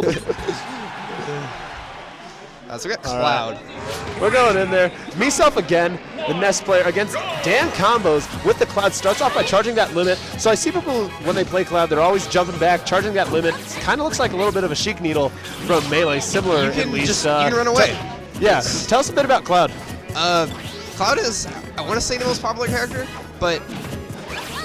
So we got Cloud. Right. We're going in there. Miiself again, the Ness player, against DanComboZ with the Cloud. Starts off by charging that limit. So I see people, when they play Cloud, they're always jumping back, charging that limit. It kind of looks like a little bit of a Sheik Needle from Melee, similar You can at least. Just, you can run away. Yeah, tell us a bit about Cloud. Cloud is, I want to say, the most popular character, but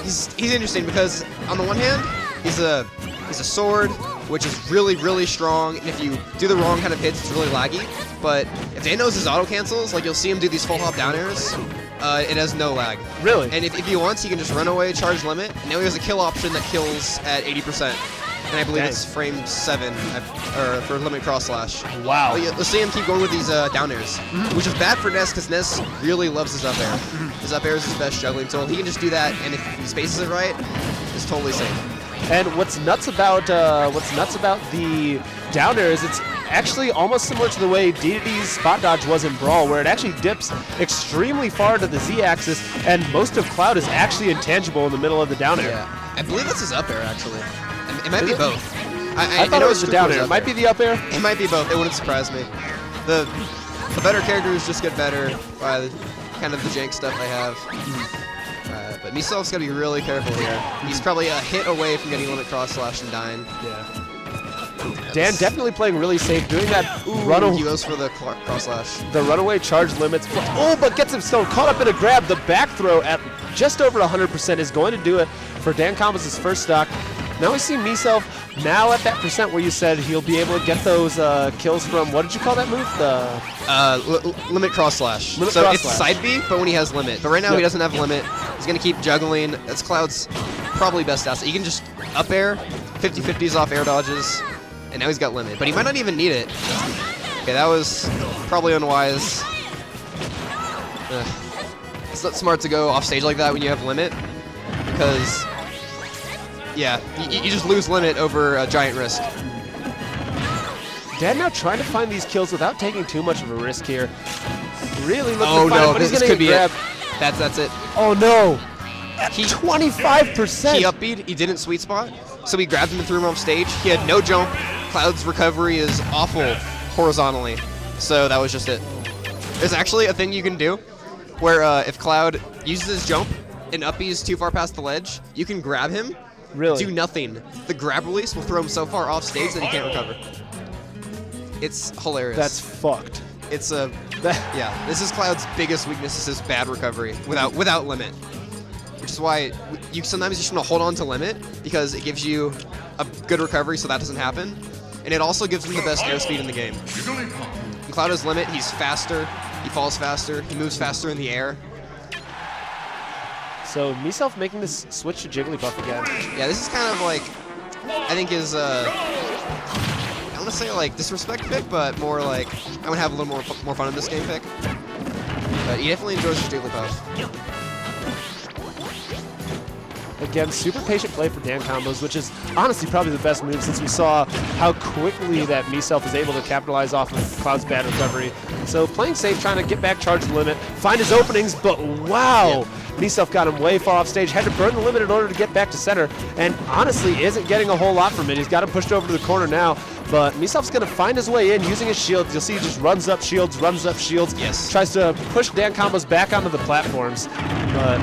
he's interesting because on the one hand, he's a sword, which is really, really strong, and if you do the wrong kind of hits, it's really laggy. But if Dan knows his auto cancels, like you'll see him do these full hop down airs, it has no lag. Really? And if he wants, he can just run away, charge limit, and now he has a kill option that kills at 80%. And I believe it's frame 7 or for limit cross slash. Wow. You'll see him keep going with these down airs, which is bad for Ness because Ness really loves his up air. His up air is his best juggling tool. He can just do that, and if he spaces it right, it's totally safe. And what's nuts about the down air is it's actually almost similar to the way DDD's spot dodge was in Brawl, where it actually dips extremely far to the Z-axis, and most of Cloud is actually intangible in the middle of the down air. Yeah, I believe that's his up air actually. It might be both. I thought it was the down air. It might be the up air. It might be both. It wouldn't surprise me. The better characters just get better by the kind of the jank stuff they have. But Miiself's got to be really careful here. He's probably a hit away from getting limit cross slash and dying. Yeah. Dan definitely playing really safe, doing that runaway. He goes for the cross slash. The runaway charge limits. But gets himself caught up in a grab. The back throw at just over 100% is going to do it for DanComboZ's first stock. Now we see Miiself now at that percent where you said he'll be able to get those kills from, what did you call that move? The limit cross slash. Limit so cross it's slash. side B, but when he has limit. But right now he doesn't have limit. He's going to keep juggling. That's Cloud's probably best asset. He can just up air, 50-50s off air dodges, and now he's got limit. But he might not even need it. Okay, that was probably unwise. It's not smart to go off stage like that when you have limit, because yeah, you just lose limit over a giant risk. Dan now trying to find these kills without taking too much of a risk here. Really looking to find no, it, but he's this going could to be grab. That's it. Oh no! At 25%! He upbeat, he didn't sweet spot, so he grabbed him and threw him off stage. He had no jump. Cloud's recovery is awful horizontally, so that was just it. There's actually a thing you can do where if Cloud uses his jump and upbeats too far past the ledge, you can grab him. Really? Do nothing. The grab release will throw him so far off stage that he can't recover. It's hilarious. That's fucked. It's yeah. This is Cloud's biggest weakness. Is his bad recovery without limit, which is why sometimes you just want to hold on to limit because it gives you a good recovery, so that doesn't happen, and it also gives him the best airspeed in the game. When Cloud has limit, he's faster. He falls faster. He moves faster in the air. So Miiself making this switch to Jigglypuff again. Yeah, this is kind of like, I think is, I don't want to say like disrespect pick, but more like, I would have a little more fun in this game pick. But he definitely enjoys his Jigglypuff. Again, super patient play for DanComboZ, which is honestly probably the best move since we saw how quickly that Miiself is able to capitalize off of Cloud's bad recovery. So playing safe, trying to get back, charge the limit, find his openings, but wow! Yeah. Miiself got him way far off stage, had to burn the limit in order to get back to center, and honestly isn't getting a whole lot from it. He's got him pushed over to the corner now, but Miiself's going to find his way in using his shields. You'll see he just runs up shields, yes. Tries to push DanComboZ back onto the platforms, but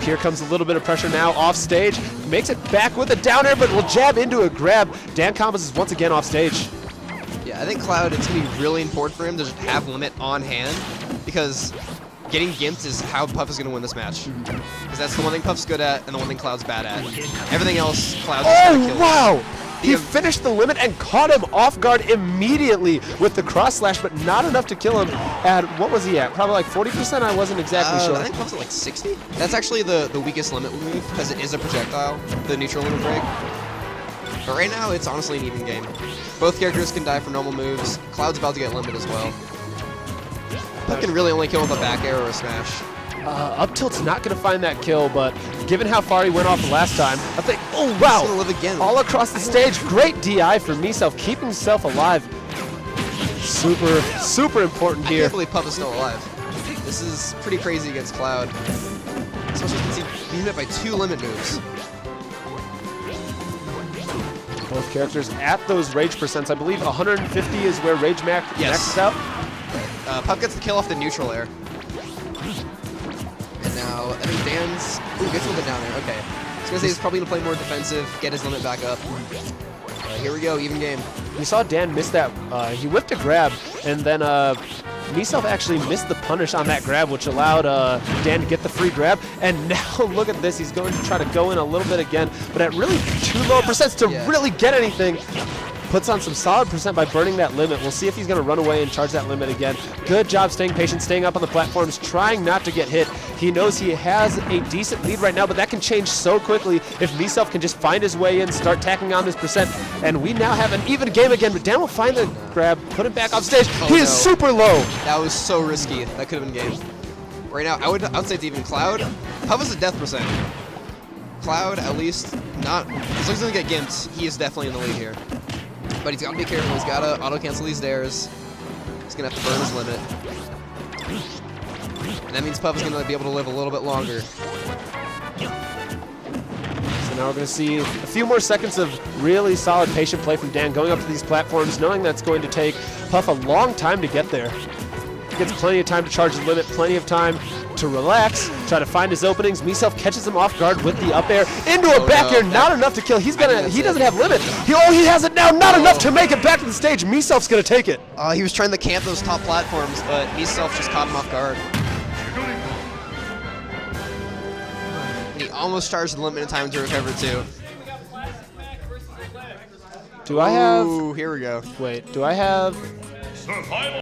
here comes a little bit of pressure now off stage. Makes it back with a down air, but will jab into a grab. DanComboZ is once again off stage. Yeah, I think Cloud, it's going to be really important for him to just have limit on hand, because getting gimped is how Puff is going to win this match. Because that's the one thing Puff's good at and the one thing Cloud's bad at. Everything else, Cloud's just going to kill. Wow! He finished the limit and caught him off guard immediately with the cross slash, but not enough to kill him at, what was he at? Probably like 40%? I wasn't exactly sure. I think Puff's at like 60. That's actually the weakest limit move, because it is a projectile, the neutral limit break. But right now, it's honestly an even game. Both characters can die for normal moves. Cloud's about to get limit as well. Puff can really only kill with a back air or a smash. Up tilt's not going to find that kill, but given how far he went off the last time, I think, oh wow! He's gonna live again. All across the stage, great DI for Miiself, keeping himself alive. Super, super important here. I can't believe Puff is still alive. This is pretty crazy against Cloud. Especially since he hit it by 2 limit moves. Both characters at those rage percents. I believe 150 is where rage maxes out. Puff gets the kill off the neutral air. And now, I think Dan's... Ooh, gets a little bit down there. Okay. I was going to say he's probably going to play more defensive, get his limit back up. Here we go, even game. We saw Dan miss that. He whipped a grab, and then Miiself actually missed the punish on that grab, which allowed Dan to get the free grab. And now look at this. He's going to try to go in a little bit again, but at really too low percents to really get anything. Puts on some solid percent by burning that limit. We'll see if he's going to run away and charge that limit again. Good job staying patient, staying up on the platforms, trying not to get hit. He knows he has a decent lead right now, but that can change so quickly if Miiself can just find his way in, start tacking on this percent. And we now have an even game again, but Dan will find the grab, put him back off stage. He is super low. That was so risky. That could have been game. Right now, I would say it's even Cloud. Puff is a death percent. Cloud, at least, not... As long as he doesn't get gimped, he is definitely in the lead here. But he's got to be careful. He's got to auto-cancel these dares. He's going to have to burn his limit. And that means Puff is going to be able to live a little bit longer. So now we're going to see a few more seconds of really solid patient play from Dan going up to these platforms, knowing that's going to take Puff a long time to get there. He gets plenty of time to charge his limit, plenty of time to relax, try to find his openings. Miiself catches him off guard with the up air into a back air, not enough to kill. He doesn't have limit. He has it now, not enough to make it back to the stage. Miiself's gonna take it. He was trying to camp those top platforms, but Miiself just caught him off guard. And he almost charged the limit in time to recover too. Do I have? Ooh, here we go. Wait, do I have?